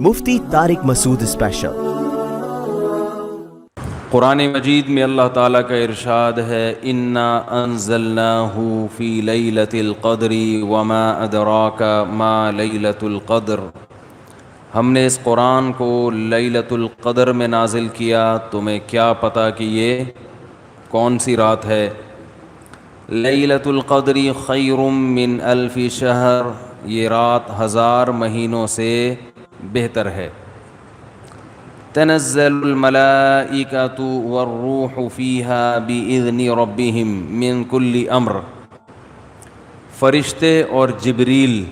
مفتی طارق مسعود special. قرآن مجید میں اللہ تعالیٰ کا ارشاد ہے، انا انزلناہ فی لیلۃ القدر وما ادراک ما لیلۃ القدر۔ ہم نے اس قرآن کو لیلۃ القدر میں نازل کیا، تمہیں کیا پتہ کہ یہ کون سی رات ہے؟ لیلۃ القدر خیر من الف شہر، یہ رات 1000 مہینوں سے بہتر ہے۔ تنزل الملائکۃ والروح فیہا بإذن ربہم من کل امر، فرشتے اور جبریل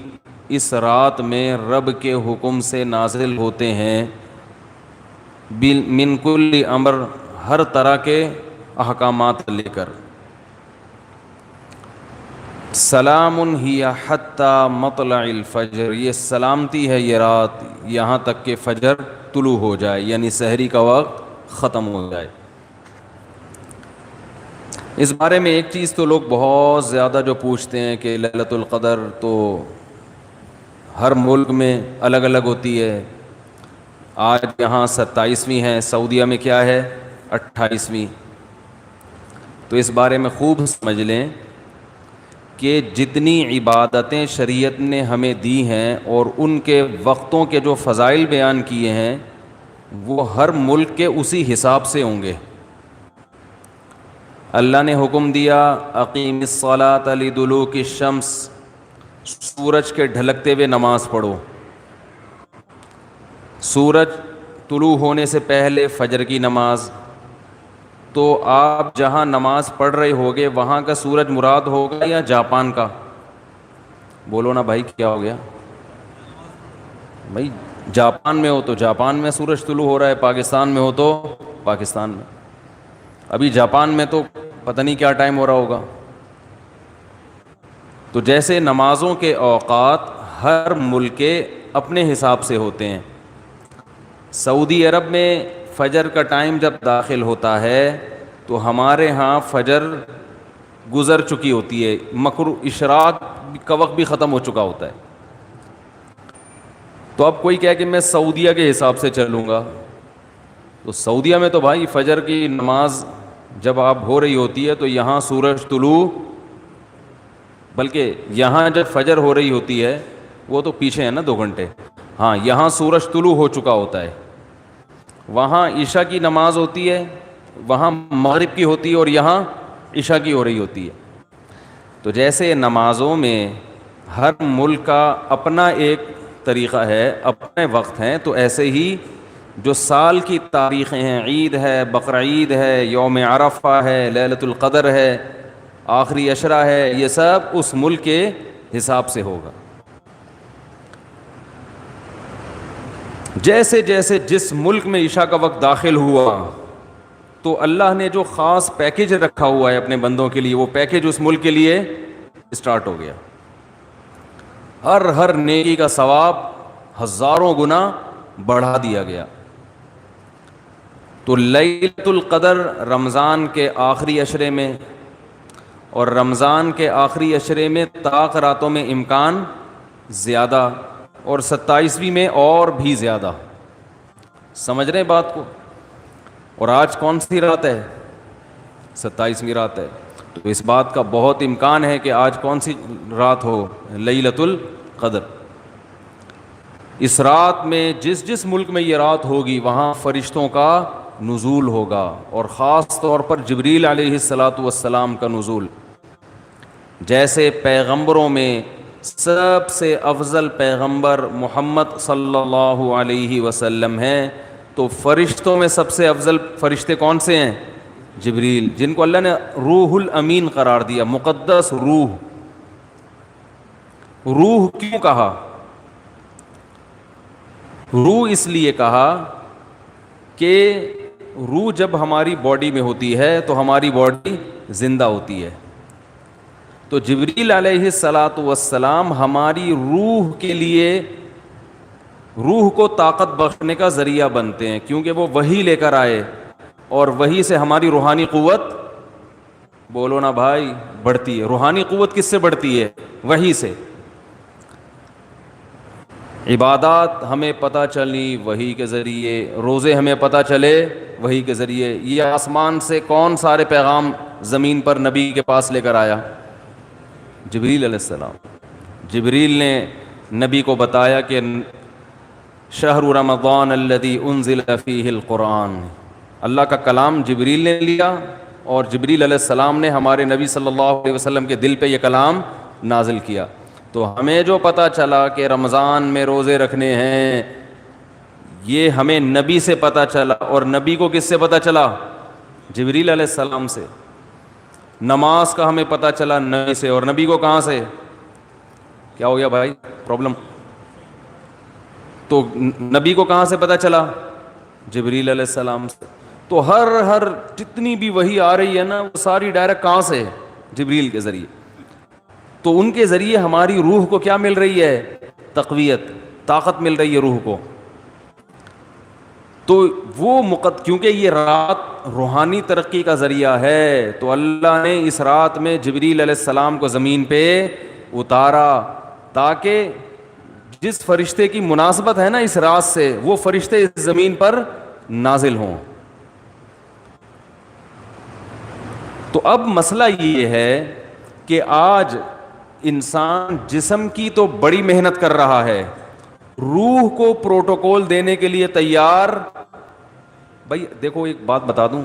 اس رات میں رب کے حکم سے نازل ہوتے ہیں، من کل امر، ہر طرح کے احکامات لے کر۔ سلام ہی حتی مطلع الفجر، یہ سلامتی ہے یہ رات یہاں تک کہ فجر طلوع ہو جائے، یعنی سحری کا وقت ختم ہو جائے۔ اس بارے میں ایک چیز تو لوگ بہت زیادہ جو پوچھتے ہیں کہ لیلۃ القدر تو ہر ملک میں الگ الگ ہوتی ہے، آج یہاں 27ویں ہے، سعودیہ میں کیا ہے 28ویں۔ تو اس بارے میں خوب سمجھ لیں کہ جتنی عبادتیں شریعت نے ہمیں دی ہیں اور ان کے وقتوں کے جو فضائل بیان کیے ہیں وہ ہر ملک کے اسی حساب سے ہوں گے۔ اللہ نے حکم دیا اقیم الصلاۃ لدلوک الشمس، سورج کے ڈھلکتے ہوئے نماز پڑھو، سورج طلوع ہونے سے پہلے فجر کی نماز۔ تو آپ جہاں نماز پڑھ رہے ہوگے وہاں کا سورج مراد ہوگا یا جاپان کا؟ بولو نا بھائی، کیا ہو گیا بھائی؟ جاپان میں ہو تو جاپان میں سورج طلوع ہو رہا ہے، پاکستان میں ہو تو پاکستان میں۔ ابھی جاپان میں تو پتہ نہیں کیا ٹائم ہو رہا ہوگا۔ تو جیسے نمازوں کے اوقات ہر ملک کے اپنے حساب سے ہوتے ہیں، سعودی عرب میں فجر کا ٹائم جب داخل ہوتا ہے تو ہمارے ہاں فجر گزر چکی ہوتی ہے، اشراق کا وقت بھی ختم ہو چکا ہوتا ہے۔ تو اب کوئی کہے کہ میں سعودیہ کے حساب سے چلوں گا، تو سعودیہ میں تو بھائی فجر کی نماز جب آپ ہو رہی ہوتی ہے تو یہاں سورج طلوع، بلکہ یہاں جب فجر ہو رہی ہوتی ہے وہ تو پیچھے ہے نا 2 گھنٹے، ہاں یہاں سورج طلوع ہو چکا ہوتا ہے، وہاں عشاء کی نماز ہوتی ہے، وہاں مغرب کی ہوتی ہے اور یہاں عشاء کی ہو رہی ہوتی ہے۔ تو جیسے نمازوں میں ہر ملک کا اپنا ایک طریقہ ہے، اپنے وقت ہیں، تو ایسے ہی جو سال کی تاریخیں ہیں، عید ہے، بقرعید ہے، یوم عرفہ ہے، لیلۃ القدر ہے، آخری عشرہ ہے، یہ سب اس ملک کے حساب سے ہوگا۔ جیسے جیسے جس ملک میں عشاء کا وقت داخل ہوا تو اللہ نے جو خاص پیکیج رکھا ہوا ہے اپنے بندوں کے لیے، وہ پیکیج اس ملک کے لیے اسٹارٹ ہو گیا۔ ہر نیکی کا ثواب 1000 گنا بڑھا دیا گیا۔ تو لیلۃ القدر رمضان کے آخری عشرے میں، اور رمضان کے آخری عشرے میں طاق راتوں میں امکان زیادہ، اور 27ویں میں اور بھی زیادہ۔ سمجھ رہے ہیں بات کو؟ اور آج کون سی رات ہے؟ 27ویں رات ہے۔ تو اس بات کا بہت امکان ہے کہ آج کون سی رات ہو؟ لیلۃ القدر۔ اس رات میں جس ملک میں یہ رات ہوگی وہاں فرشتوں کا نزول ہوگا، اور خاص طور پر جبریل علیہ الصلاۃ والسلام کا نزول۔ جیسے پیغمبروں میں سب سے افضل پیغمبر محمد صلی اللہ علیہ وسلم ہیں، تو فرشتوں میں سب سے افضل فرشتے کون سے ہیں؟ جبریل، جن کو اللہ نے روح الامین قرار دیا، مقدس روح۔ روح کیوں کہا؟ روح اس لیے کہا کہ روح جب ہماری باڈی میں ہوتی ہے تو ہماری باڈی زندہ ہوتی ہے، تو جبریل علیہ الصلاۃ والسلام ہماری روح کے لیے، روح کو طاقت بخشنے کا ذریعہ بنتے ہیں، کیونکہ وہ وحی لے کر آئے، اور وحی سے ہماری روحانی قوت، بولو نا بھائی، بڑھتی ہے۔ روحانی قوت کس سے بڑھتی ہے؟ وحی سے۔ عبادات ہمیں پتہ چلی وحی کے ذریعے، روزے ہمیں پتہ چلے وحی کے ذریعے. یہ آسمان سے کون سارے پیغام زمین پر نبی کے پاس لے کر آیا؟ جبریل علیہ السلام. جبریل نے نبی کو بتایا کہ شہر رمضان الذی انزل فیہ القرآن. اللہ کا کلام جبریل نے لیا اور جبریل علیہ السلام نے ہمارے نبی صلی اللہ علیہ وسلم کے دل پہ یہ کلام نازل کیا. تو ہمیں جو پتہ چلا کہ رمضان میں روزے رکھنے ہیں، یہ ہمیں نبی سے پتہ چلا. اور نبی کو کس سے پتہ چلا؟ جبریل علیہ السلام سے. نماز کا ہمیں پتہ چلا نبی سے، اور نبی کو کہاں سے؟ کیا ہو گیا بھائی پرابلم؟ تو نبی کو کہاں سے پتہ چلا؟ جبریل علیہ السلام سے. تو ہر جتنی بھی وحی آ رہی ہے نا، وہ ساری ڈائریکٹ کہاں سے؟ جبریل کے ذریعے. تو ان کے ذریعے ہماری روح کو کیا مل رہی ہے؟ تقویت، طاقت مل رہی ہے روح کو. تو وہ کیونکہ یہ رات روحانی ترقی کا ذریعہ ہے، تو اللہ نے اس رات میں جبریل علیہ السلام کو زمین پہ اتارا تاکہ جس فرشتے کی مناسبت ہے نا اس رات سے، وہ فرشتے اس زمین پر نازل ہوں. تو اب مسئلہ یہ ہے کہ آج انسان جسم کی تو بڑی محنت کر رہا ہے، روح کو پروٹوکول دینے کے لیے تیار. بھائی دیکھو ایک بات بتا دوں،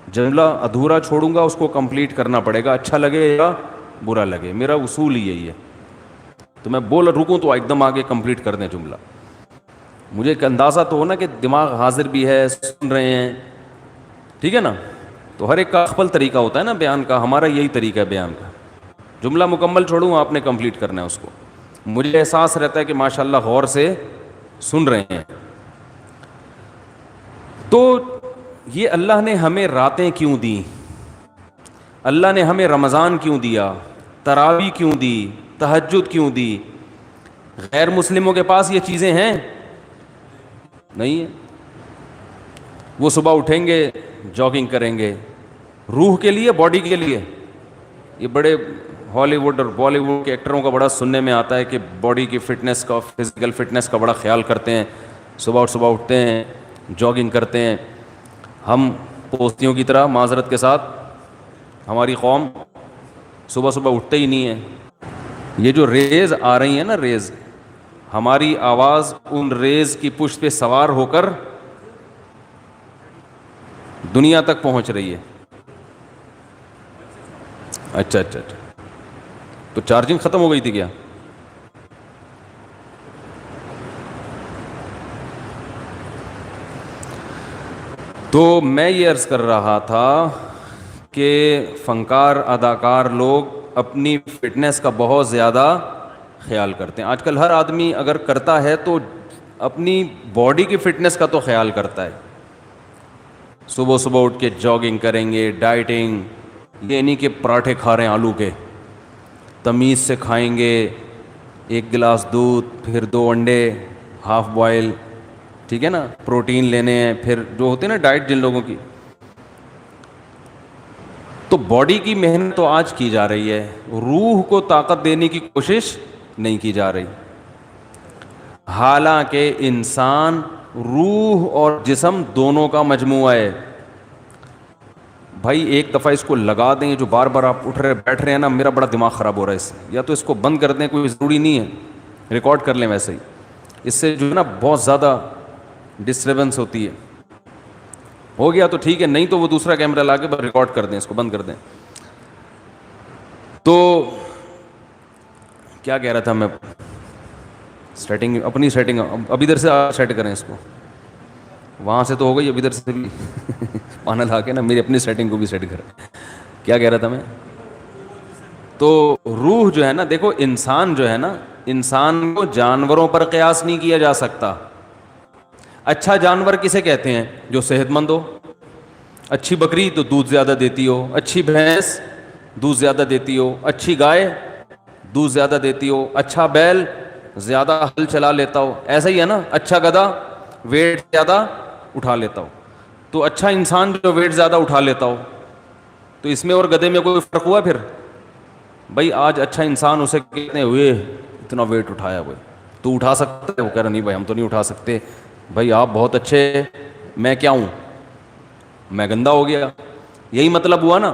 جملہ ادھورا چھوڑوں گا اس کو کمپلیٹ کرنا پڑے گا، اچھا لگے یا برا لگے، میرا اصول ہی یہی ہے. تو میں بول رکوں تو ایک دم آگے کمپلیٹ کر دیں جملہ. مجھے ایک اندازہ تو ہو نا کہ دماغ حاضر بھی ہے، سن رہے ہیں، ٹھیک ہے نا. تو ہر ایک کا اپنا طریقہ ہوتا ہے نا بیان کا، ہمارا یہی طریقہ ہے بیان کا. جملہ مکمل چھوڑوں، آپ نے کمپلیٹ کرنا ہے اس کو. مجھے احساس رہتا ہے کہ ماشاءاللہ غور سے سن رہے ہیں. تو یہ اللہ نے ہمیں راتیں کیوں دیں؟ اللہ نے ہمیں رمضان کیوں دیا؟ تراویح کیوں دی؟ تہجد کیوں دی؟ غیر مسلموں کے پاس یہ چیزیں ہیں؟ نہیں ہیں. وہ صبح اٹھیں گے، جاگنگ کریں گے، روح کے لیے، باڈی کے لیے. یہ بڑے ہالی ووڈ اور بالی ووڈ کے ایکٹروں کا بڑا سننے میں آتا ہے کہ باڈی کی فٹنس کا، فزیکل فٹنس کا بڑا خیال کرتے ہیں، صبح اٹھتے ہیں، جاگنگ کرتے ہیں. ہم پوستیوں کی طرح معذرت کے ساتھ ہماری قوم صبح اٹھتے ہی نہیں ہے. یہ جو ریز آ رہی ہیں نا، ریز، ہماری آواز ان ریز کی پشت پہ سوار ہو کر دنیا تک پہنچ رہی ہے. اچھا تو چارجنگ ختم ہو گئی تھی کیا؟ تو میں یہ عرض کر رہا تھا کہ فنکار، اداکار لوگ اپنی فٹنس کا بہت زیادہ خیال کرتے ہیں. آج کل ہر آدمی اگر کرتا ہے تو اپنی باڈی کی فٹنس کا تو خیال کرتا ہے. صبح اٹھ کے جاگنگ کریں گے، ڈائٹنگ، یہ نہیں کہ پراٹھے کھا رہے ہیں آلو کے، تمیز سے کھائیں گے. 1 گلاس دودھ، پھر 2 انڈے ہاف بوائل، ٹھیک ہے نا، پروٹین لینے ہیں. پھر جو ہوتے ہیں نا ڈائٹ جن لوگوں کی، تو باڈی کی محنت تو آج کی جا رہی ہے، روح کو طاقت دینے کی کوشش نہیں کی جا رہی. حالانکہ انسان روح اور جسم دونوں کا مجموعہ ہے. بھائی ایک دفعہ اس کو لگا دیں، جو بار بار آپ اٹھ رہے بیٹھ رہے ہیں نا، میرا بڑا دماغ خراب ہو رہا ہے اس سے، یا تو اس کو بند کر دیں، کوئی ضروری نہیں ہے، ریکارڈ کر لیں ویسے ہی. اس سے جو ہے نا بہت زیادہ ڈسٹربنس ہوتی ہے. ہو گیا تو ٹھیک ہے، نہیں تو وہ دوسرا کیمرہ لا کے ریکارڈ کر دیں، اس کو بند کر دیں. تو کیا کہہ رہا تھا میں؟ سیٹنگ، اپنی سیٹنگ اب ادھر سے سیٹ کریں اس کو، وہاں سے تو ہو گئی، اب ادھر سے بھی پانا لا کے نا میری اپنی سیٹنگ کو بھی سیٹ کریں. کیا کہہ رہا تھا میں؟ تو روح جو ہے نا، دیکھو انسان جو ہے نا، انسان کو جانوروں پر قیاس نہیں کیا جا سکتا. اچھا جانور کسے کہتے ہیں؟ جو صحت مند ہو. اچھی بکری تو دودھ زیادہ دیتی ہو، اچھی بھینس دودھ زیادہ دیتی ہو، اچھی گائے دودھ زیادہ دیتی ہو، اچھا بیل زیادہ ہل چلا لیتا ہو. ایسا ہی ہے نا، اچھا گدھا ویٹ زیادہ اٹھا لیتا ہو. تو اچھا انسان جو ویٹ زیادہ اٹھا لیتا ہو، تو اس میں اور گدھے میں کوئی فرق ہوا پھر؟ بھائی آج اچھا انسان اسے کہتے ہیں ہوئے اتنا ویٹ اٹھایا ہوئے، تو اٹھا سکتا ہے؟ وہ کہہ رہا نہیں بھائی ہم تو نہیں اٹھا سکتے. بھائی آپ بہت اچھے, میں کیا ہوں, میں گندا ہو گیا. یہی مطلب ہوا نا.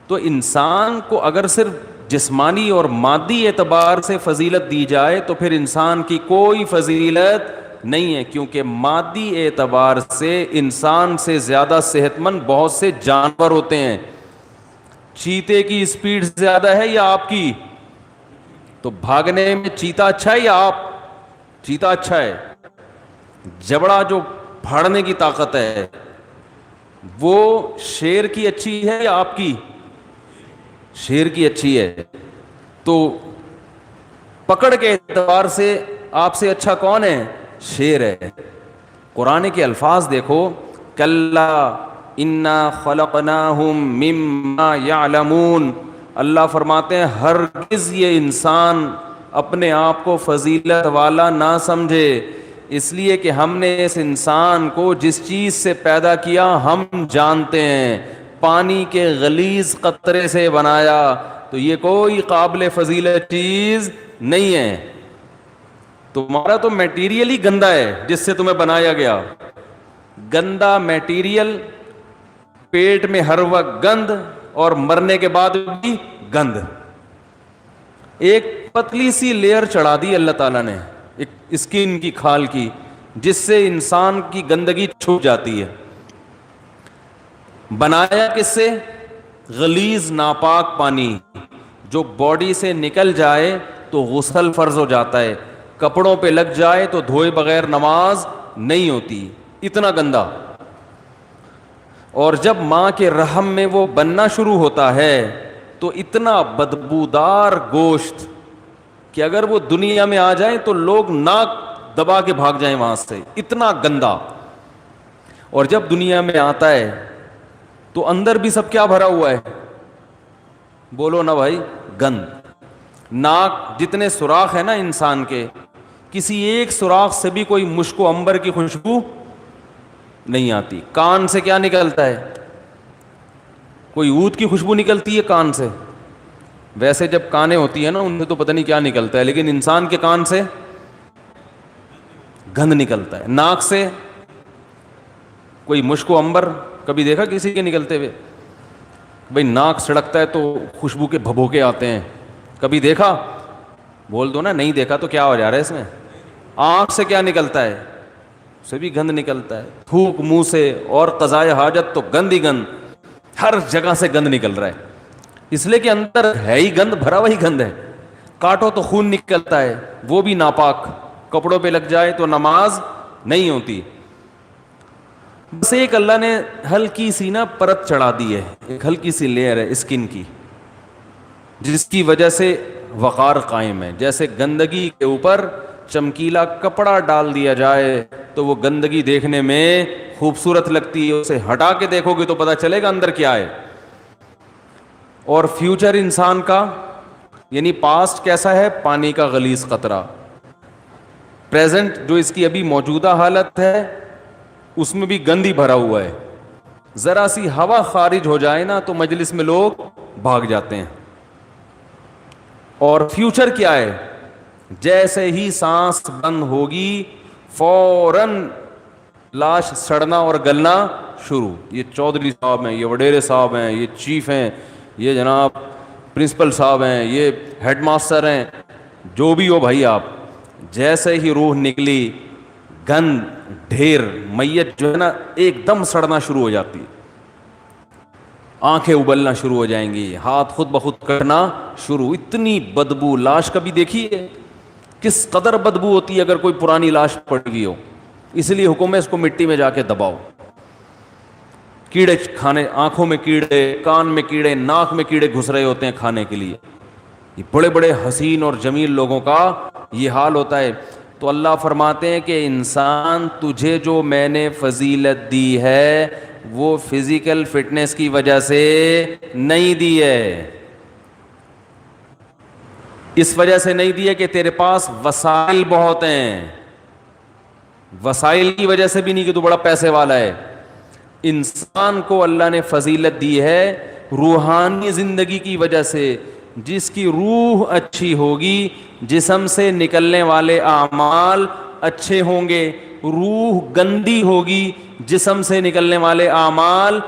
تو انسان کو اگر صرف جسمانی اور مادی اعتبار سے فضیلت دی جائے تو پھر انسان کی کوئی فضیلت نہیں ہے, کیونکہ مادی اعتبار سے انسان سے زیادہ صحت مند بہت سے جانور ہوتے ہیں. چیتے کی اسپیڈ زیادہ ہے یا آپ کی؟ تو بھاگنے میں چیتا اچھا ہے یا آپ؟ چیتا اچھا ہے. جبڑا جو پھاڑنے کی طاقت ہے وہ شیر کی اچھی ہے یا آپ کی؟ شیر کی اچھی ہے. تو پکڑ کے اعتبار سے آپ سے اچھا کون ہے؟ شیر ہے. قرآن کے الفاظ دیکھو, کلا انا خلقناہم مما یعلمون. اللہ فرماتے ہیں ہرگز یہ انسان اپنے آپ کو فضیلت والا نہ سمجھے, اس لیے کہ ہم نے اس انسان کو جس چیز سے پیدا کیا ہم جانتے ہیں. پانی کے غلیظ قطرے سے بنایا تو یہ کوئی قابل فضیلت چیز نہیں ہے. تمہارا تو میٹیریل ہی گندا ہے جس سے تمہیں بنایا گیا. گندا میٹیریل, پیٹ میں ہر وقت گند, اور مرنے کے بعد بھی گند. ایک پتلی سی لیئر چڑھا دی اللہ تعالیٰ نے ایک اسکن کی, کھال کی, جس سے انسان کی گندگی چھپ جاتی ہے. بنایا کس سے؟ غلیظ ناپاک پانی جو باڈی سے نکل جائے تو غسل فرض ہو جاتا ہے, کپڑوں پہ لگ جائے تو دھوئے بغیر نماز نہیں ہوتی, اتنا گندا. اور جب ماں کے رحم میں وہ بننا شروع ہوتا ہے تو اتنا بدبودار گوشت کہ اگر وہ دنیا میں آ جائیں تو لوگ ناک دبا کے بھاگ جائیں وہاں سے, اتنا گندا. اور جب دنیا میں آتا ہے تو اندر بھی سب کیا بھرا ہوا ہے؟ بولو نا بھائی, گند. ناک جتنے سوراخ ہیں نا انسان کے, کسی ایک سوراخ سے بھی کوئی مشک و عنبر کی خوشبو نہیں آتی. کان سے کیا نکلتا ہے؟ کوئی عود کی خوشبو نکلتی ہے کان سے. ویسے جب کانیں ہوتی ہیں نا ان سے تو پتہ نہیں کیا نکلتا ہے, لیکن انسان کے کان سے گند نکلتا ہے. ناک سے کوئی مشک و عنبر کبھی دیکھا کسی کے نکلتے ہوئے؟ بھئی ناک سڑکتا ہے تو خوشبو کے بھبوکے آتے ہیں, کبھی دیکھا؟ بول دو نا نہیں دیکھا. تو کیا ہو جا رہا ہے اس میں؟ آنکھ سے کیا نکلتا ہے؟ سے بھی گند نکلتا ہے. تھوک منہ سے اور قضائے حاجت تو گند ہی گند, ہر جگہ سے گند نکل رہا ہے. اس لیے کہ اندر ہے ہی گند, بھرا وہی گند ہے. کاٹو تو خون نکلتا ہے, وہ بھی ناپاک. کپڑوں پہ لگ جائے تو نماز نہیں ہوتی. بس ایک اللہ نے ہلکی سی نا پرت چڑھا دی ہے, ایک ہلکی سی لیئر ہے اسکن کی, جس کی وجہ سے وقار قائم ہے. جیسے گندگی کے اوپر چمکیلا کپڑا ڈال دیا جائے تو وہ گندگی دیکھنے میں خوبصورت لگتی ہے, اسے ہٹا کے دیکھو گے تو پتہ چلے گا اندر کیا ہے. اور فیوچر انسان کا یعنی پاسٹ کیسا ہے؟ پانی کا غلیظ قطرہ. پریزنٹ جو اس کی ابھی موجودہ حالت ہے اس میں بھی گند ہی بھرا ہوا ہے. ذرا سی ہوا خارج ہو جائے نا تو مجلس میں لوگ بھاگ جاتے ہیں. اور فیوچر کیا ہے؟ جیسے ہی سانس بند ہوگی فوراً لاش سڑنا اور گلنا شروع. یہ چودھری صاحب ہیں, یہ وڈیرے صاحب ہیں, یہ چیف ہیں, یہ جناب پرنسپل صاحب ہیں, یہ ہیڈ ماسٹر ہیں, جو بھی ہو بھائی آپ, جیسے ہی روح نکلی گند ڈھیر, میت جو ہے نا ایک دم سڑنا شروع ہو جاتی, آنکھیں ابلنا شروع ہو جائیں گی, ہاتھ خود بخود کرنا شروع. اتنی بدبو لاش کبھی دیکھی ہے؟ کس قدر بدبو ہوتی ہے اگر کوئی پرانی لاش پڑ گئی ہو. اس لیے حکم ہے اس کو مٹی میں جا کے دباؤ. کیڑے کھانے, آنکھوں میں کیڑے, کان میں کیڑے, ناک میں کیڑے گھس رہے ہوتے ہیں کھانے کے لیے. یہ بڑے بڑے حسین اور جمیل لوگوں کا یہ حال ہوتا ہے. تو اللہ فرماتے ہیں کہ انسان تجھے جو میں نے فضیلت دی ہے وہ فزیکل فٹنس کی وجہ سے نہیں دی ہے, اس وجہ سے نہیں دی ہے کہ تیرے پاس وسائل بہت ہیں. وسائل کی وجہ سے بھی نہیں کہ تو بڑا پیسے والا ہے. انسان کو اللہ نے فضیلت دی ہے روحانی زندگی کی وجہ سے, جس کی روح اچھی ہوگی جسم سے نکلنے والے اعمال اچھے ہوں گے. روح گندی ہوگی جسم سے نکلنے والے اعمال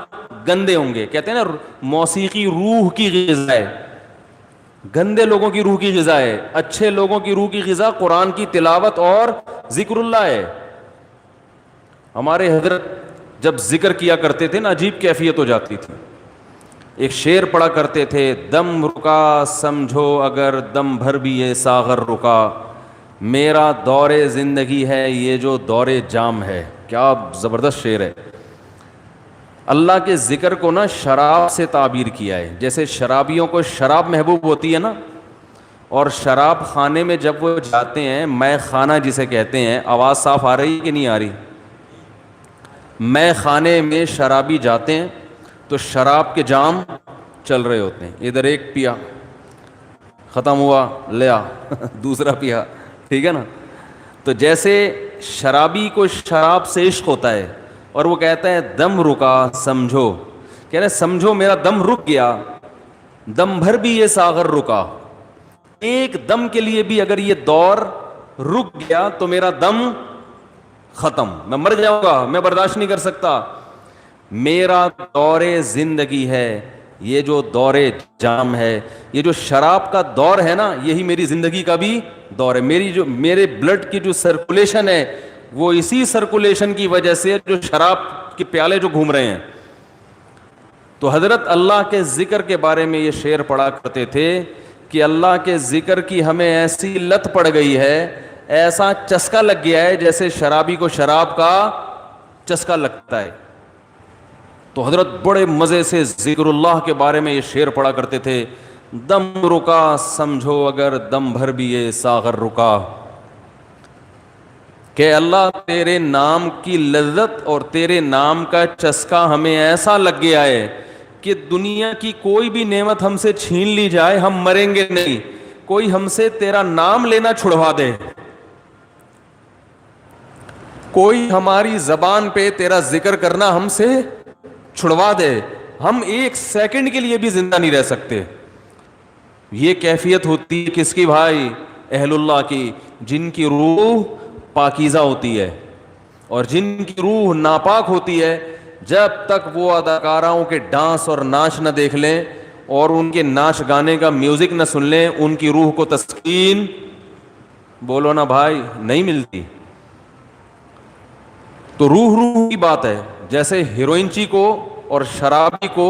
گندے ہوں گے. کہتے ہیں نا موسیقی روح کی غذا ہے, گندے لوگوں کی روح کی غذا ہے. اچھے لوگوں کی روح کی غذا قرآن کی تلاوت اور ذکر اللہ ہے. ہمارے حضرت جب ذکر کیا کرتے تھے نا عجیب کیفیت ہو جاتی تھی. ایک شعر پڑھا کرتے تھے, دم رکا سمجھو اگر دم بھر بھی یہ ساغر رکا, میرا دور زندگی ہے یہ جو دور جام ہے. کیا زبردست شعر ہے. اللہ کے ذکر کو نا شراب سے تعبیر کیا ہے. جیسے شرابیوں کو شراب محبوب ہوتی ہے نا, اور شراب خانے میں جب وہ جاتے ہیں, میں خانہ جسے کہتے ہیں, آواز صاف آ رہی کہ نہیں آ رہی؟ میں خانے میں شرابی جاتے ہیں تو شراب کے جام چل رہے ہوتے ہیں. ادھر ایک پیا, ختم ہوا, لیا دوسرا پیا, ٹھیک ہے نا. تو جیسے شرابی کو شراب سے عشق ہوتا ہے اور وہ کہتا ہے دم رکا سمجھو, کہہ رہے سمجھو میرا دم رک گیا, دم بھر بھی یہ ساغر رکا, ایک دم کے لیے بھی اگر یہ دور رک گیا تو میرا دم ختم, میں مر جاؤں گا, میں برداشت نہیں کر سکتا. میرا دور زندگی ہے یہ جو دور جام ہے. یہ جو شراب کا دور ہے نا یہی میری زندگی کا بھی دور ہے. میرے بلڈ کی جو سرکولیشن ہے وہ اسی سرکولیشن کی وجہ سے جو شراب کے پیالے جو گھوم رہے ہیں. تو حضرت اللہ کے ذکر کے بارے میں یہ شعر پڑھا کرتے تھے کہ اللہ کے ذکر کی ہمیں ایسی لت پڑ گئی ہے, ایسا چسکا لگ گیا ہے جیسے شرابی کو شراب کا چسکا لگتا ہے. تو حضرت بڑے مزے سے ذکر اللہ کے بارے میں یہ شعر پڑھا کرتے تھے, دم رکا سمجھو اگر دم بھر بھی یہ ساغر رکا, کہ اللہ تیرے نام کی لذت اور تیرے نام کا چسکا ہمیں ایسا لگ گیا ہے کہ دنیا کی کوئی بھی نعمت ہم سے چھین لی جائے ہم مریں گے نہیں. کوئی ہم سے تیرا نام لینا چھڑوا دے, کوئی ہماری زبان پہ تیرا ذکر کرنا ہم سے چھڑوا دے, ہم ایک سیکنڈ کے لیے بھی زندہ نہیں رہ سکتے. یہ کیفیت ہوتی ہے کس کی بھائی؟ اہل اللہ کی, جن کی روح پاکیزہ ہوتی ہے. اور جن کی روح ناپاک ہوتی ہے, جب تک وہ اداکاراؤں کے ڈانس اور ناچ نہ دیکھ لیں اور ان کے ناچ گانے کا میوزک نہ سن لیں, ان کی روح کو تسکین بولو نا بھائی نہیں ملتی. تو روح کی بات ہے. جیسے ہیروئنچی کو اور شرابی کو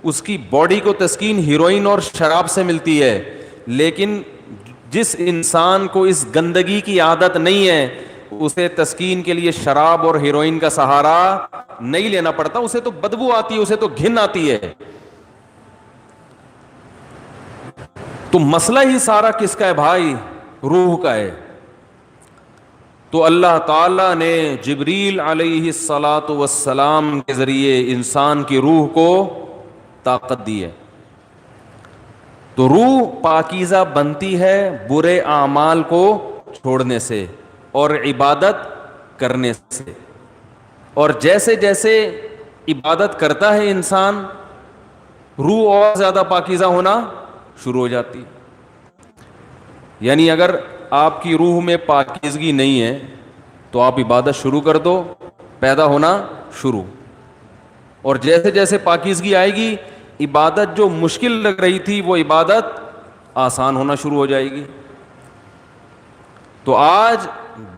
اس کی باڈی کو تسکین ہیروئن اور شراب سے ملتی ہے, لیکن جس انسان کو اس گندگی کی عادت نہیں ہے اسے تسکین کے لیے شراب اور ہیروئن کا سہارا نہیں لینا پڑتا. اسے تو بدبو آتی ہے, اسے تو گھن آتی ہے. تو مسئلہ ہی سارا کس کا ہے بھائی؟ روح کا ہے. تو اللہ تعالیٰ نے جبریل علیہ الصلاۃ والسلام کے ذریعے انسان کی روح کو طاقت دی ہے. تو روح پاکیزہ بنتی ہے برے اعمال کو چھوڑنے سے اور عبادت کرنے سے. اور جیسے جیسے عبادت کرتا ہے انسان, روح اور زیادہ پاکیزہ ہونا شروع ہو جاتی. یعنی اگر آپ کی روح میں پاکیزگی نہیں ہے تو آپ عبادت شروع کر دو, پیدا ہونا شروع. اور جیسے جیسے پاکیزگی آئے گی عبادت جو مشکل لگ رہی تھی وہ عبادت آسان ہونا شروع ہو جائے گی. تو آج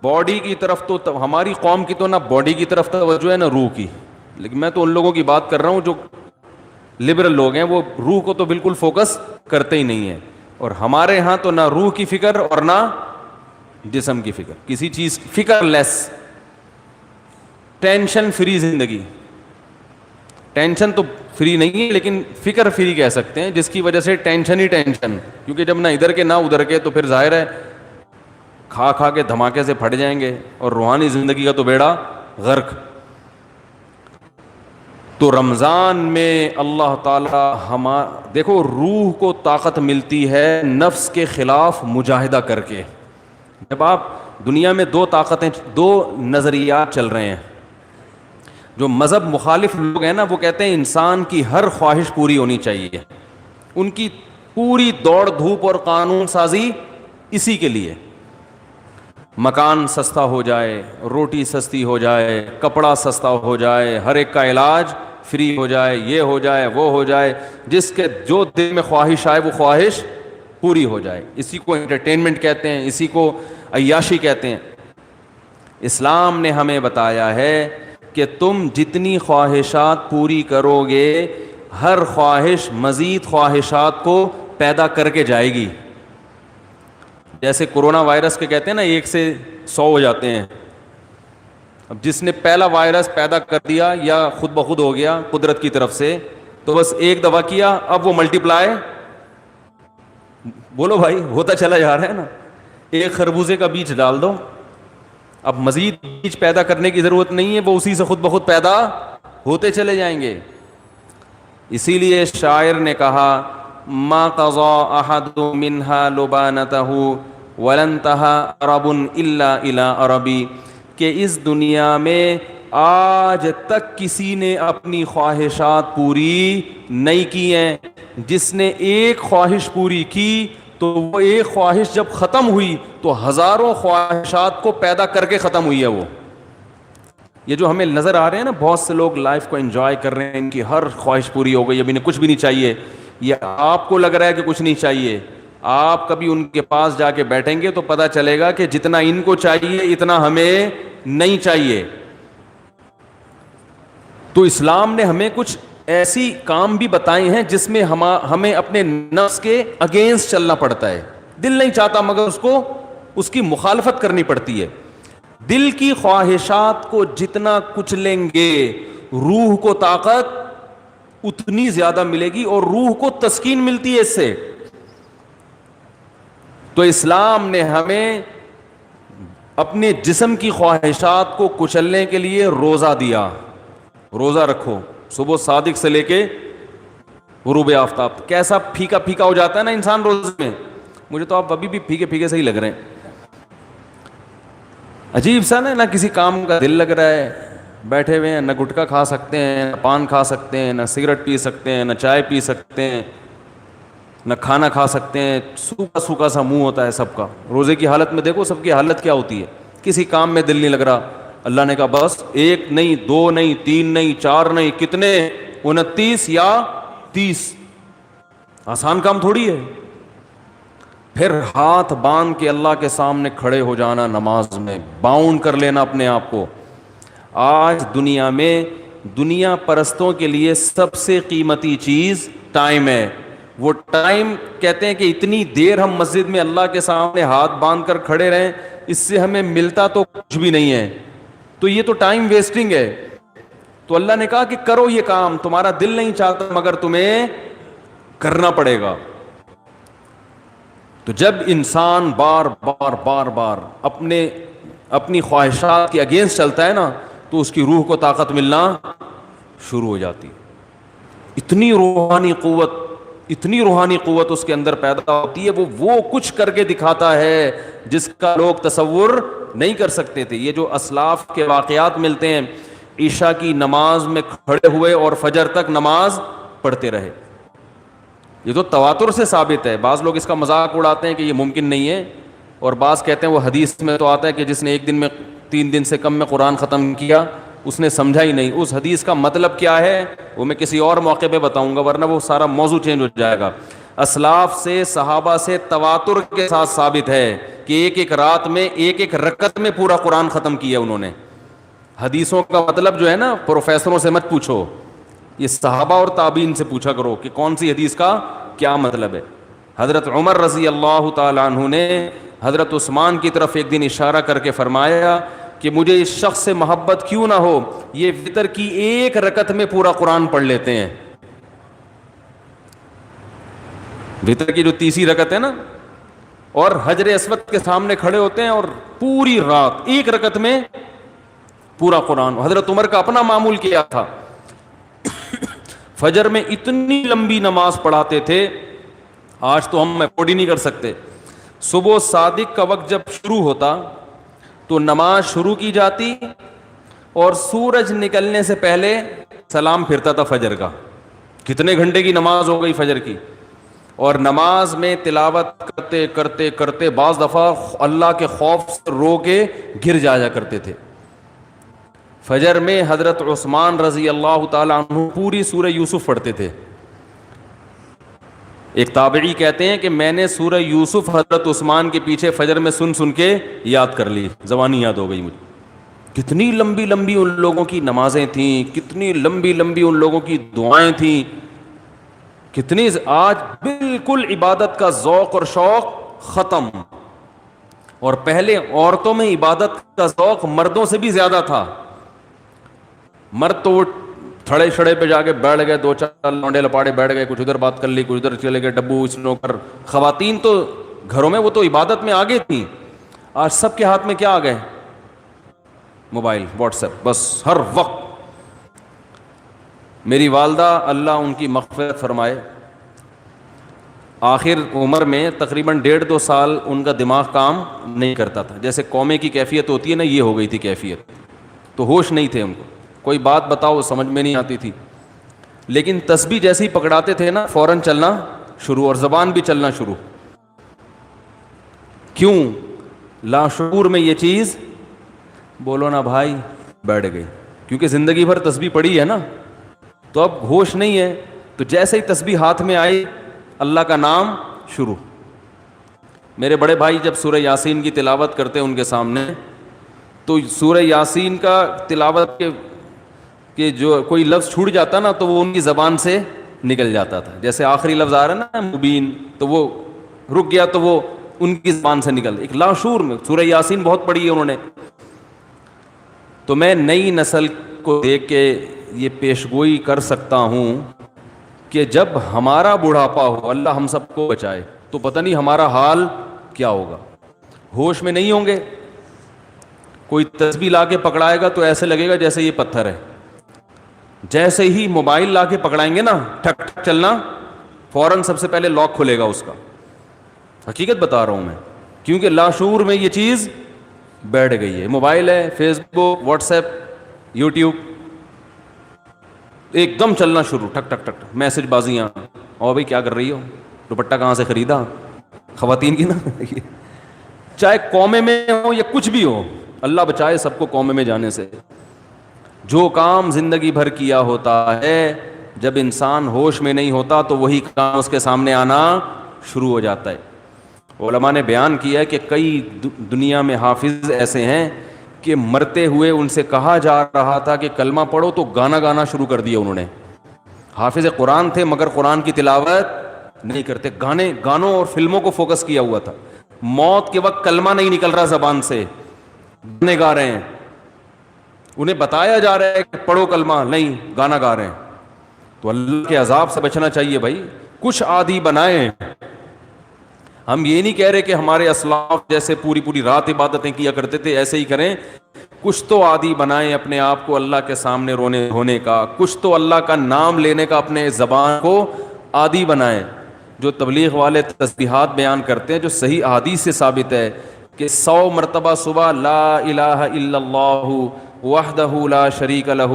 باڈی کی طرف تو ہماری قوم کی تو نہ باڈی کی طرف توجہ ہے نہ روح کی, لیکن میں تو ان لوگوں کی بات کر رہا ہوں جو لبرل لوگ ہیں, وہ روح کو تو بالکل فوکس کرتے ہی نہیں ہیں. اور ہمارے ہاں تو نہ روح کی فکر اور نہ جسم کی فکر, کسی چیز فکر لیس, ٹینشن فری زندگی. ٹینشن تو فری نہیں ہے لیکن فکر فری کہہ سکتے ہیں, جس کی وجہ سے ٹینشن ہی ٹینشن, کیونکہ جب نہ ادھر کے نہ ادھر کے تو پھر ظاہر ہے کھا کھا کے دھماکے سے پھٹ جائیں گے, اور روحانی زندگی کا تو بیڑا غرق. تو رمضان میں اللہ تعالی دیکھو روح کو طاقت ملتی ہے نفس کے خلاف مجاہدہ کر کے. جب آپ دنیا میں دو نظریات چل رہے ہیں, جو مذہب مخالف لوگ ہیں نا وہ کہتے ہیں انسان کی ہر خواہش پوری ہونی چاہیے, ان کی پوری دوڑ دھوپ اور قانون سازی اسی کے لیے، مکان سستا ہو جائے، روٹی سستی ہو جائے، کپڑا سستا ہو جائے، ہر ایک کا علاج فری ہو جائے، یہ ہو جائے وہ ہو جائے، جس کے جو دل میں خواہش آئے وہ خواہش پوری ہو جائے. اسی کو انٹرٹینمنٹ کہتے ہیں، اسی کو عیاشی کہتے ہیں. اسلام نے ہمیں بتایا ہے کہ تم جتنی خواہشات پوری کرو گے، ہر خواہش مزید خواہشات کو پیدا کر کے جائے گی. جیسے کورونا وائرس کے کہتے ہیں نا 1 سے 100 ہو جاتے ہیں. اب جس نے پہلا وائرس پیدا کر دیا یا خود بخود ہو گیا قدرت کی طرف سے، تو بس ایک دفعہ کیا، اب وہ ملٹی پلائی، بولو بھائی، ہوتا چلا جا رہا ہے نا. ایک خربوزے کا بیج ڈال دو، اب مزید بیج پیدا کرنے کی ضرورت نہیں ہے، وہ اسی سے خود بخود پیدا ہوتے چلے جائیں گے. اسی لیے شاعر نے کہا ما قضا احد منها لبانته ولن انتهى عرب الا الى عربی، کہ اس دنیا میں آج تک کسی نے اپنی خواہشات پوری نہیں کی ہیں. جس نے ایک خواہش پوری کی تو وہ ایک خواہش جب ختم ہوئی تو ہزاروں خواہشات کو پیدا کر کے ختم ہوئی ہے. وہ یہ جو ہمیں نظر آ رہے ہیں نا، بہت سے لوگ لائف کو انجوائے کر رہے ہیں، ان کی ہر خواہش پوری ہو گئی، اب انہیں کچھ بھی نہیں چاہیے. یہ آپ کو لگ رہا ہے کہ کچھ نہیں چاہیے، آپ کبھی ان کے پاس جا کے بیٹھیں گے تو پتہ چلے گا کہ جتنا ان کو چاہیے اتنا ہمیں نہیں چاہیے. تو اسلام نے ہمیں کچھ ایسی کام بھی بتائے ہیں جس میں ہمیں اپنے نفس کے اگینسٹ چلنا پڑتا ہے. دل نہیں چاہتا مگر اس کی مخالفت کرنی پڑتی ہے. دل کی خواہشات کو جتنا کچلیں گے، روح کو طاقت اتنی زیادہ ملے گی، اور روح کو تسکین ملتی ہے اس سے. تو اسلام نے ہمیں اپنے جسم کی خواہشات کو کچلنے کے لیے روزہ دیا. روزہ رکھو، صبح صادق سے لے کے غروب آفتاب. کیسا پھیکا پھیکا ہو جاتا ہے نا انسان روزے میں. مجھے تو آپ ابھی بھی پھیکے پھیکے سے ہی لگ رہے ہیں. عجیب سا نا، نہ کسی کام کا دل لگ رہا ہے، بیٹھے ہوئے ہیں، نہ گٹکا کھا سکتے ہیں، نہ پان کھا سکتے ہیں، نہ سگریٹ پی سکتے ہیں، نہ چائے پی سکتے ہیں، نہ کھانا کھا سکتے ہیں. سوکھا سوکھا سا منہ ہوتا ہے سب کا. روزے کی حالت میں دیکھو سب کی حالت کیا ہوتی ہے. کسی کام میں دل نہیں لگ رہا. اللہ نے کہا بس 1 نہیں 2 نہیں 3 نہیں 4 نہیں، کتنے 29 یا 30. آسان کام تھوڑی ہے. پھر ہاتھ باندھ کے اللہ کے سامنے کھڑے ہو جانا، نماز میں باؤنڈ کر لینا اپنے آپ کو. آج دنیا میں دنیا پرستوں کے لیے سب سے قیمتی چیز ٹائم ہے. وہ ٹائم کہتے ہیں کہ اتنی دیر ہم مسجد میں اللہ کے سامنے ہاتھ باندھ کر کھڑے رہیں، اس سے ہمیں ملتا تو کچھ بھی نہیں ہے. تو یہ تو ٹائم ویسٹنگ ہے. تو اللہ نے کہا کہ کرو یہ کام، تمہارا دل نہیں چاہتا مگر تمہیں کرنا پڑے گا. تو جب انسان بار بار بار بار اپنی خواہشات کے اگینسٹ چلتا ہے نا، تو اس کی روح کو طاقت ملنا شروع ہو جاتی. اتنی روحانی قوت اس کے اندر پیدا ہوتی ہے، وہ کچھ کر کے دکھاتا ہے جس کا لوگ تصور نہیں کر سکتے تھے. یہ جو اسلاف کے واقعات ملتے ہیں، عشاء کی نماز میں کھڑے ہوئے اور فجر تک نماز پڑھتے رہے، یہ تو تواتر سے ثابت ہے. بعض لوگ اس کا مذاق اڑاتے ہیں کہ یہ ممکن نہیں ہے، اور بعض کہتے ہیں وہ حدیث میں تو آتا ہے کہ جس نے 1 دن میں 3 دن سے کم میں قرآن ختم کیا اس نے سمجھا ہی نہیں. اس حدیث کا مطلب کیا ہے وہ میں کسی اور موقع پہ بتاؤں گا، ورنہ وہ سارا موضوع چینج ہو جائے گا. اسلاف سے، صحابہ سے تواتر کے ساتھ ثابت ہے کہ ایک رات میں 1 رکعت میں پورا قرآن ختم کیا انہوں نے. حدیثوں کا مطلب جو ہے نا پروفیسروں سے مت پوچھو، یہ صحابہ اور تابعین سے پوچھا کرو کہ کون سی حدیث کا کیا مطلب ہے. حضرت عمر رضی اللہ تعالی عنہ نے حضرت عثمان کی طرف ایک دن اشارہ کر کے فرمایا کہ مجھے اس شخص سے محبت کیوں نہ ہو، یہ وتر کی 1 رکعت میں پورا قرآن پڑھ لیتے ہیں. وتر کی جو 30 رکعت ہے نا، اور حجر اسود کے سامنے کھڑے ہوتے ہیں اور پوری رات 1 رکعت میں پورا قرآن. حضرت عمر کا اپنا معمول کیا تھا، فجر میں اتنی لمبی نماز پڑھاتے تھے، آج تو ہم افورڈ ہی نہیں کر سکتے. صبح صادق کا وقت جب شروع ہوتا تو نماز شروع کی جاتی، اور سورج نکلنے سے پہلے سلام پھرتا تھا فجر کا. کتنے گھنٹے کی نماز ہو گئی فجر کی. اور نماز میں تلاوت کرتے کرتے کرتے بعض دفعہ اللہ کے خوف سے رو کے گر جایا کرتے تھے. فجر میں حضرت عثمان رضی اللہ تعالی عنہ پوری سورہ یوسف پڑھتے تھے. ایک تابعی کہتے ہیں کہ میں نے سورہ یوسف حضرت عثمان کے پیچھے فجر میں سن سن کے یاد کر لی, زبانی یاد ہو گئی مجھے. کتنی لمبی لمبی ان لوگوں کی نمازیں تھیں, کتنی لمبی لمبی ان لوگوں کی دعائیں تھیں, کتنی. آج بالکل عبادت کا ذوق اور شوق ختم. اور پہلے عورتوں میں عبادت کا ذوق مردوں سے بھی زیادہ تھا. مرد تو وہ تھڑے چھڑے پہ جا کے بیٹھ گئے, دو چار لونڈے لپاڑے بیٹھ گئے, کچھ ادھر بات کر لی, کچھ ادھر چلے گئے, ڈبو اسنوکر. خواتین تو گھروں میں وہ تو عبادت میں آگے تھیں. آج سب کے ہاتھ میں کیا آ گئے؟ موبائل, واٹس ایپ, بس ہر وقت. میری والدہ اللہ ان کی مغفرت فرمائے, آخر عمر میں تقریباً 1.5-2 سال ان کا دماغ کام نہیں کرتا تھا. جیسے قومے کی کیفیت ہوتی ہے نا, یہ ہو گئی تھی کیفیت. تو ہوش نہیں تھے ان کو, کوئی بات بتاؤ سمجھ میں نہیں آتی تھی. لیکن تسبیح جیسے ہی پکڑاتے تھے نا فوراً چلنا شروع, اور زبان بھی چلنا شروع. کیوں؟ لاشعور میں یہ چیز, بولو نا بھائی, بیٹھ گئی. کیونکہ زندگی بھر تسبیح پڑھی ہے نا, تو اب ہوش نہیں ہے. تو جیسے ہی تسبیح ہاتھ میں آئی اللہ کا نام شروع. میرے بڑے بھائی جب سورہ یاسین کی تلاوت کرتے ان کے سامنے, تو سورہ یاسین کا تلاوت کہ جو کوئی لفظ چھوٹ جاتا نا تو وہ ان کی زبان سے نکل جاتا تھا. جیسے آخری لفظ آ رہا ہے نا مبین, تو وہ رک گیا تو وہ ان کی زبان سے نکل. ایک لاشعور میں سورہ یاسین بہت پڑھی ہے انہوں نے. تو میں نئی نسل کو دیکھ کے یہ پیشگوئی کر سکتا ہوں کہ جب ہمارا بڑھاپا ہو, اللہ ہم سب کو بچائے, تو پتہ نہیں ہمارا حال کیا ہوگا. ہوش میں نہیں ہوں گے. کوئی تسبیح لا کے پکڑائے گا تو ایسے لگے گا جیسے یہ پتھر ہے. جیسے ہی موبائل لا کے پکڑائیں گے نا, ٹھک ٹھک چلنا, فوراً سب سے پہلے لاک کھلے گا اس کا. حقیقت بتا رہا ہوں میں, کیونکہ لاشعور میں یہ چیز بیٹھ گئی ہے. موبائل ہے, فیس بک, واٹس ایپ, یوٹیوب, ایک دم چلنا شروع, ٹھک ٹھک ٹھک, میسج بازیاں. اور بھائی کیا کر رہی ہو, دوپٹہ کہاں سے خریدا, خواتین کی نا. چاہے قومے میں ہو یا کچھ بھی ہو, اللہ بچائے سب کو قومے میں جانے سے. جو کام زندگی بھر کیا ہوتا ہے, جب انسان ہوش میں نہیں ہوتا تو وہی کام اس کے سامنے آنا شروع ہو جاتا ہے. علماء نے بیان کیا ہے کہ کئی دنیا میں حافظ ایسے ہیں کہ مرتے ہوئے ان سے کہا جا رہا تھا کہ کلمہ پڑھو تو گانا شروع کر دیا انہوں نے. حافظ قرآن تھے مگر قرآن کی تلاوت نہیں کرتے, گانوں اور فلموں کو فوکس کیا ہوا تھا. موت کے وقت کلمہ نہیں نکل رہا زبان سے, گانے گا رہے ہیں. انہیں بتایا جا رہا ہے کہ پڑھو کلمہ, نہیں, گانا گا رہے ہیں. تو اللہ کے عذاب سے بچنا چاہیے بھائی. کچھ عادی بنائیں. ہم یہ نہیں کہہ رہے کہ ہمارے اسلاف جیسے پوری رات عبادتیں کیا کرتے تھے ایسے ہی کریں. کچھ تو عادی بنائیں اپنے آپ کو اللہ کے سامنے رونے ہونے کا, کچھ تو اللہ کا نام لینے کا اپنے زبان کو عادی بنائیں. جو تبلیغ والے تسبیحات بیان کرتے ہیں, جو صحیح احادیث سے ثابت ہے کہ 100 مرتبہ صبح لا الہ الا اللہ وحدہ لا شریک لہ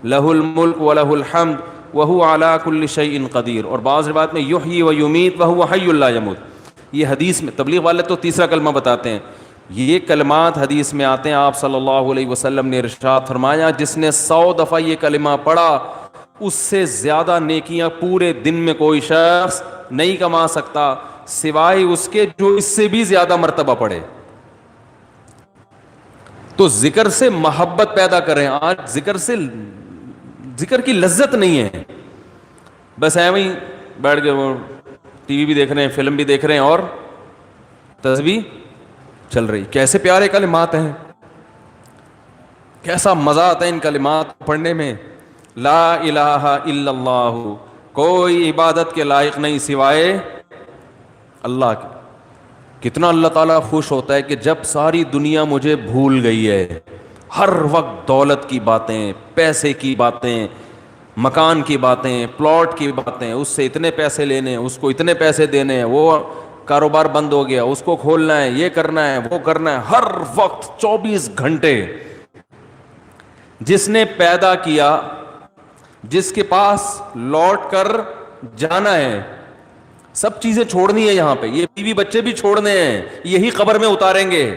لہ الملک ولہ الحمد وہو علی کل شیء قدیر. اور بعض روایت میں یحیی و یمیت وہو حی لا یموت. یہ حدیث میں تبلیغ والے تو تیسرا کلمہ بتاتے ہیں, یہ کلمات حدیث میں آتے ہیں. آپ صلی اللہ علیہ وسلم نے ارشاد فرمایا, جس نے 100 دفعہ یہ کلمہ پڑھا اس سے زیادہ نیکیاں پورے دن میں کوئی شخص نہیں کما سکتا سوائے اس کے جو اس سے بھی زیادہ مرتبہ پڑھے. تو ذکر سے محبت پیدا کریں. آج ذکر کی لذت نہیں ہے, بس ایویں ہی بیٹھ کے وہ ٹی وی بھی دیکھ رہے ہیں, فلم بھی دیکھ رہے ہیں, اور تسبیح چل رہی. کیسے پیارے کلمات ہیں, کیسا مزہ آتا ہے ان کلمات پڑھنے میں. لا الہ الا اللہ, کوئی عبادت کے لائق نہیں سوائے اللہ کے. کتنا اللہ تعالیٰ خوش ہوتا ہے کہ جب ساری دنیا مجھے بھول گئی ہے, ہر وقت دولت کی باتیں, پیسے کی باتیں, مکان کی باتیں, پلاٹ کی باتیں, اس سے اتنے پیسے لینے, اس کو اتنے پیسے دینے, وہ کاروبار بند ہو گیا, اس کو کھولنا ہے, یہ کرنا ہے, وہ کرنا ہے, ہر وقت 24 گھنٹے. جس نے پیدا کیا, جس کے پاس لوٹ کر جانا ہے, سب چیزیں چھوڑنی ہے یہاں پہ, یہ بیوی بچے بھی چھوڑنے ہیں, یہی قبر میں اتاریں گے.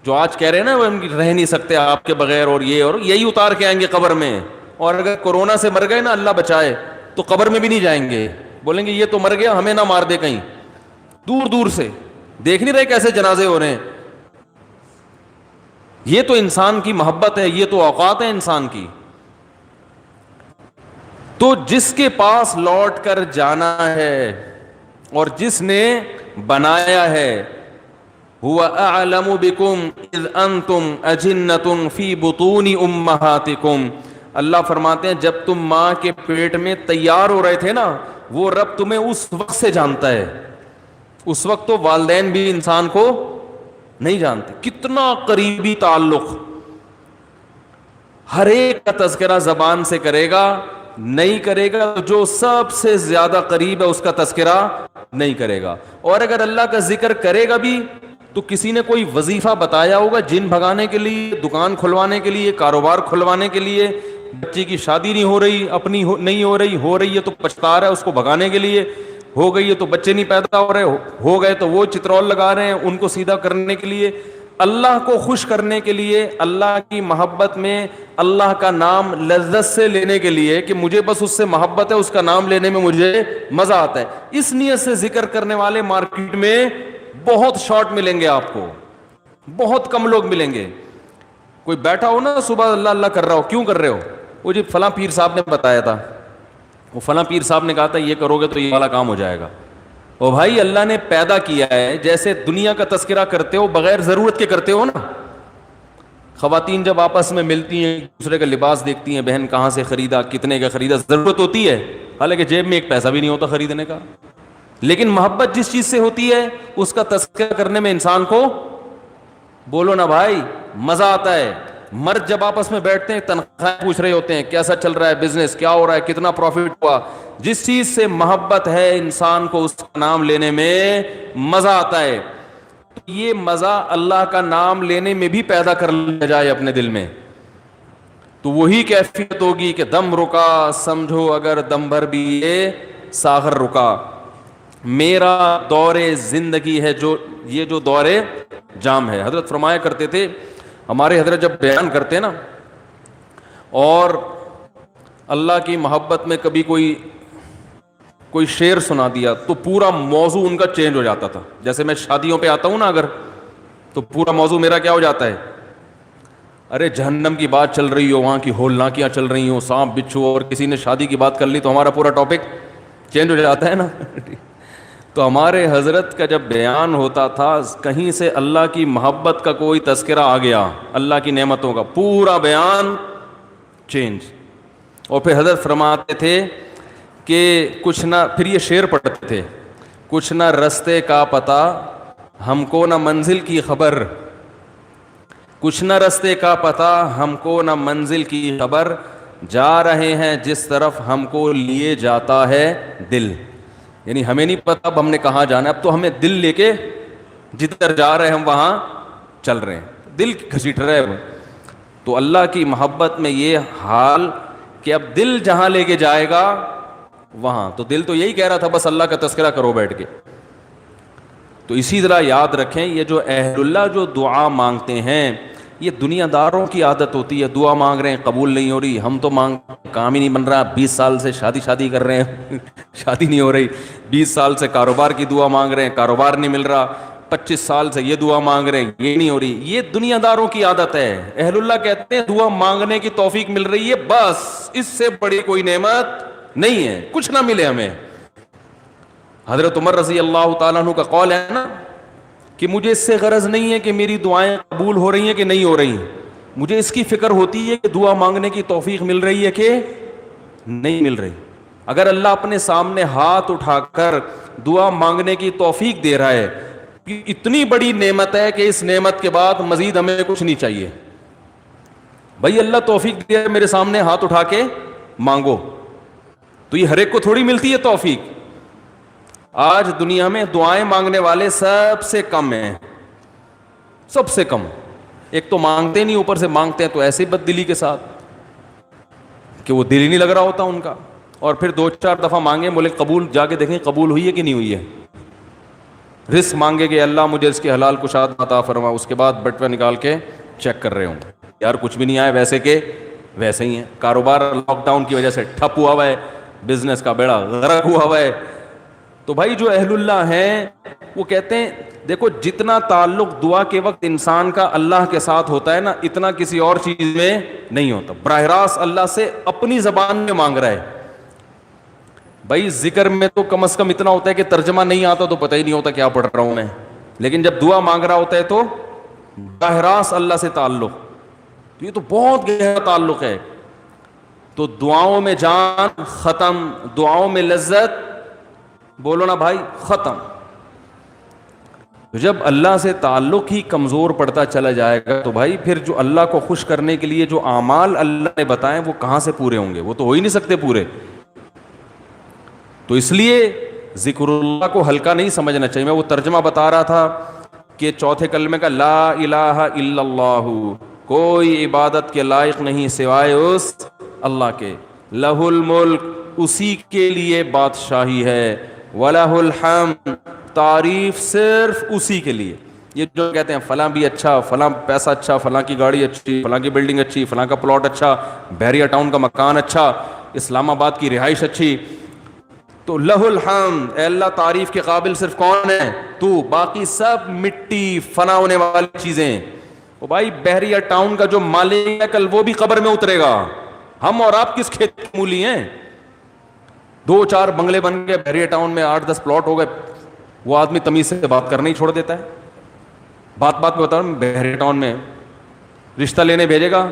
جو آج کہہ رہے ہیں نا وہ رہ نہیں سکتے آپ کے بغیر, اور یہ اور یہی اتار کے آئیں گے قبر میں. اور اگر کورونا سے مر گئے نا, اللہ بچائے, تو قبر میں بھی نہیں جائیں گے, بولیں گے یہ تو مر گیا, ہمیں نہ مار دے کہیں. دور دور سے دیکھ نہیں رہے کیسے جنازے ہو رہے ہیں. یہ تو انسان کی محبت ہے, یہ تو اوقات ہے انسان کی. تو جس کے پاس لوٹ کر جانا ہے اور جس نے بنایا ہے, هو اعلم بكم اذ انتم اجنة في بطون امهاتكم, اللہ فرماتے ہیں جب تم ماں کے پیٹ میں تیار ہو رہے تھے نا, وہ رب تمہیں اس وقت سے جانتا ہے. اس وقت تو والدین بھی انسان کو نہیں جانتے. کتنا قریبی تعلق, ہر ایک کا تذکرہ زبان سے کرے گا, نہیں کرے گا جو سب سے زیادہ قریب ہے اس کا تذکرہ نہیں کرے گا. اور اگر اللہ کا ذکر کرے گا بھی تو کسی نے کوئی وظیفہ بتایا ہوگا جن بھگانے کے لیے, دکان کھلوانے کے لیے, کاروبار کھلوانے کے لیے, بچے کی شادی نہیں ہو رہی, اپنی نہیں ہو رہی ہے تو پچھتا رہا ہے, اس کو بھگانے کے لیے, ہو گئی ہے تو بچے نہیں پیدا ہو رہے, ہو گئے تو وہ چترول لگا رہے ہیں ان کو سیدھا کرنے کے لیے. اللہ کو خوش کرنے کے لیے, اللہ کی محبت میں اللہ کا نام لذت سے لینے کے لیے کہ مجھے بس اس سے محبت ہے, اس کا نام لینے میں مجھے مزہ آتا ہے, اس نیت سے ذکر کرنے والے مارکیٹ میں بہت شارٹ ملیں گے آپ کو, بہت کم لوگ ملیں گے. کوئی بیٹھا ہو نا صبح اللہ اللہ کر رہا ہو, کیوں کر رہے ہو؟ وہ جی فلاں پیر صاحب نے بتایا تھا, وہ فلاں پیر صاحب نے کہا تھا یہ کرو گے تو یہ والا کام ہو جائے گا. او بھائی اللہ نے پیدا کیا ہے, جیسے دنیا کا تذکرہ کرتے ہو بغیر ضرورت کے کرتے ہو نا. خواتین جب آپس میں ملتی ہیں, دوسرے کا لباس دیکھتی ہیں, بہن کہاں سے خریدا, کتنے کا خریدا, ضرورت ہوتی ہے, حالانکہ جیب میں ایک پیسہ بھی نہیں ہوتا خریدنے کا. لیکن محبت جس چیز سے ہوتی ہے اس کا تذکرہ کرنے میں انسان کو, بولو نا بھائی, مزہ آتا ہے. مرد جب آپس میں بیٹھتے ہیں تنخواہ پوچھ رہے ہوتے ہیں, کیسا چل رہا ہے بزنس, کیا ہو رہا ہے, کتنا پروفٹ ہوا. جس چیز سے محبت ہے انسان کو اس کا نام لینے میں مزہ آتا ہے. یہ مزہ اللہ کا نام لینے میں بھی پیدا کر لیا جائے اپنے دل میں, تو وہی کیفیت ہوگی کہ دم رکا سمجھو اگر دم بھر بھی یہ ساغر رکا. میرا دور زندگی ہے جو یہ جو دور جام ہے. حضرت فرمایا کرتے تھے, ہمارے حضرت جب بیان کرتے نا اور اللہ کی محبت میں کبھی کوئی شعر سنا دیا تو پورا موضوع ان کا چینج ہو جاتا تھا. جیسے میں شادیوں پہ آتا ہوں نا اگر, تو پورا موضوع میرا کیا ہو جاتا ہے, ارے جہنم کی بات چل رہی ہو, وہاں کی ہولناکیاں چل رہی ہوں, سانپ بچھو, اور کسی نے شادی کی بات کر لی تو ہمارا پورا ٹاپک چینج ہو جاتا ہے نا. تو ہمارے حضرت کا جب بیان ہوتا تھا کہیں سے اللہ کی محبت کا کوئی تذکرہ آ گیا, اللہ کی نعمتوں کا, پورا بیان چینج. اور پھر حضرت فرماتے تھے کہ کچھ نہ, پھر یہ شعر پڑھتے تھے, کچھ نہ رستے کا پتہ ہم کو نہ منزل کی خبر, کچھ نہ رستے کا پتہ ہم کو نہ منزل کی خبر, جا رہے ہیں جس طرف ہم کو لیے جاتا ہے دل. یعنی ہمیں نہیں پتا اب ہم نے کہاں جانا ہے, اب تو ہمیں دل لے کے جدھر جا رہے ہیں ہم وہاں چل رہے ہیں, دل گھسیٹ رہے ہیں. تو اللہ کی محبت میں یہ حال کہ اب دل جہاں لے کے جائے گا وہاں, تو دل تو یہی کہہ رہا تھا بس اللہ کا تذکرہ کرو بیٹھ کے. تو اسی طرح یاد رکھیں, یہ جو اہل اللہ جو دعا مانگتے ہیں یہ دنیا داروں کی عادت ہوتی ہے. دعا مانگ رہے ہیں قبول نہیں ہو رہی, ہم تو کام ہی نہیں بن رہا, 20 سال سے شادی کر رہے ہیں شادی نہیں ہو رہی, 20 سال سے کاروبار کی دعا مانگ رہے ہیں, کاروبار نہیں مل رہا, 25 سال سے یہ دعا مانگ رہے ہیں, یہ نہیں ہو رہی. یہ دنیا داروں کی عادت ہے. اہل اللہ کہتے ہیں دعا مانگنے کی توفیق مل رہی ہے, بس اس سے بڑی کوئی نعمت نہیں ہے, کچھ نہ ملے ہمیں. حضرت عمر رضی اللہ تعالیٰ عنہ کا قول ہے نا کہ مجھے اس سے غرض نہیں ہے کہ میری دعائیں قبول ہو رہی ہیں کہ نہیں ہو رہی, مجھے اس کی فکر ہوتی ہے کہ دعا مانگنے کی توفیق مل رہی ہے کہ نہیں مل رہی. اگر اللہ اپنے سامنے ہاتھ اٹھا کر دعا مانگنے کی توفیق دے رہا ہے, اتنی بڑی نعمت ہے کہ اس نعمت کے بعد مزید ہمیں کچھ نہیں چاہیے. بھائی اللہ توفیق دے میرے سامنے ہاتھ اٹھا کے مانگو, تو یہ ہر ایک کو تھوڑی ملتی ہے توفیق. آج دنیا میں دعائیں مانگنے والے سب سے کم ہیں, سب سے کم. ایک تو مانگتے نہیں, اوپر سے مانگتے ہیں تو ایسے بد دلی کے ساتھ کہ وہ دل ہی نہیں لگ رہا ہوتا ان کا. اور پھر 2-4 دفعہ مانگے, بولے قبول, جا کے دیکھیں قبول ہوئی ہے کہ نہیں ہوئی ہے. رزق مانگے کہ اللہ مجھے اس کے حلال کشاد عطا فرما, اس کے بعد بٹوہ نکال کے چیک کر رہے ہوں یار کچھ بھی نہیں آیا, ویسے کہ ویسے ہی ہیں. کاروبار لاک ڈاؤن کی وجہ سے ٹھپ ہوا ہوا ہے, بزنس کا بیڑا غرق ہوا ہوا ہے. تو بھائی جو اہل اللہ ہیں وہ کہتے ہیں دیکھو جتنا تعلق دعا کے وقت انسان کا اللہ کے ساتھ ہوتا ہے نا, اتنا کسی اور چیز میں نہیں ہوتا. براہ راست اللہ سے اپنی زبان میں مانگ رہا ہے. بھائی ذکر میں تو کم از کم اتنا ہوتا ہے کہ ترجمہ نہیں آتا تو پتہ ہی نہیں ہوتا کیا پڑھ رہا ہوں میں, لیکن جب دعا مانگ رہا ہوتا ہے تو براہ راست اللہ سے تعلق, تو یہ تو بہت گہرا تعلق ہے. تو دعاؤں میں جان ختم, دعاؤں میں لذت, بولو نا بھائی, ختم. جب اللہ سے تعلق ہی کمزور پڑتا چلا جائے گا تو بھائی پھر جو اللہ کو خوش کرنے کے لیے جو اعمال اللہ نے بتائے وہ کہاں سے پورے ہوں گے, وہ تو ہو ہی نہیں سکتے پورے. تو اس لیے ذکر اللہ کو ہلکا نہیں سمجھنا چاہیے. میں وہ ترجمہ بتا رہا تھا کہ چوتھے کلمے کا لا الہ الا اللہ, کوئی عبادت کے لائق نہیں سوائے اس اللہ کے. لہ الملک, اسی کے لیے بادشاہی ہے. وَلَهُ الْحَمْدُ, تعریف صرف اسی کے لیے. یہ جو کہتے ہیں فلاں بھی اچھا, فلاں پیسہ اچھا, فلاں کی گاڑی اچھی, فلاں کی بلڈنگ اچھی, فلاں کا پلاٹ اچھا, بحریہ ٹاؤن کا مکان اچھا, اسلام آباد کی رہائش اچھی, تو لہ الحمد, اے اللہ تعریف کے قابل صرف کون ہے تو, باقی سب مٹی فنا ہونے والی چیزیں. او بھائی بحریہ ٹاؤن کا جو مالک ہے کل وہ بھی قبر میں اترے گا. ہم اور آپ کس کھیت کی مولی ہیں؟ 2-4 بنگلے بن گئے بحریہ ٹاؤن میں, 8-10 پلاٹ ہو گئے, وہ آدمی تمیز سے بات کرنا ہی چھوڑ دیتا ہے. بات میں بتا رہا ہوں, بحریہ ٹاؤن میں رشتہ لینے بھیجے گا,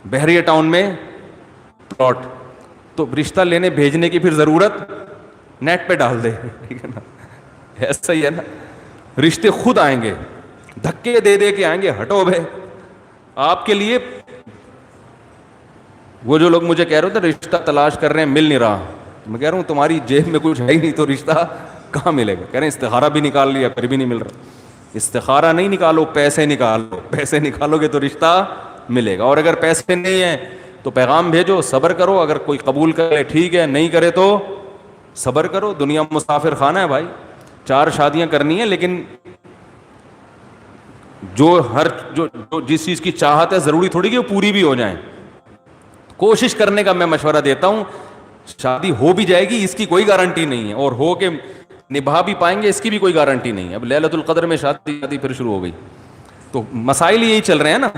بحریہ ٹاؤن میں پلاٹ, تو رشتہ لینے بھیجنے کی پھر ضرورت نیٹ پہ ڈال دے, ٹھیک ہے نا, ایسا ہی ہے نا. رشتے خود آئیں گے, دھکے دے دے کے آئیں گے, ہٹو بھائی آپ کے لیے. وہ جو لوگ مجھے کہہ رہے تھے رشتہ تلاش کر رہے ہیں مل نہیں رہا, میں کہہ رہا ہوں تمہاری جیب میں کچھ ہے ہی نہیں تو رشتہ کہاں ملے گا. کہہ رہے ہیں استخارہ بھی نکال لیا پھر بھی نہیں مل رہا. استخارہ نہیں نکالو, پیسے نکالو, پیسے نکالو گے تو رشتہ ملے گا. اور اگر پیسے نہیں ہیں تو پیغام بھیجو, صبر کرو, اگر کوئی قبول کرے ٹھیک ہے, نہیں کرے تو صبر کرو. دنیا مسافر خانہ ہے بھائی, 4 شادیاں کرنی ہیں, لیکن جو جس چیز کی چاہت ہے ضروری تھوڑی کہ وہ پوری بھی ہو جائیں. کوشش کرنے کا میں مشورہ دیتا ہوں. شادی ہو بھی جائے گی اس کی کوئی گارنٹی نہیں ہے, اور ہو کے نبھا بھی پائیں گے اس کی بھی کوئی گارنٹی نہیں ہے. اب لیلۃ القدر میں شادی پھر شروع ہو گئی, تو مسائل یہی چل رہے ہیں نا.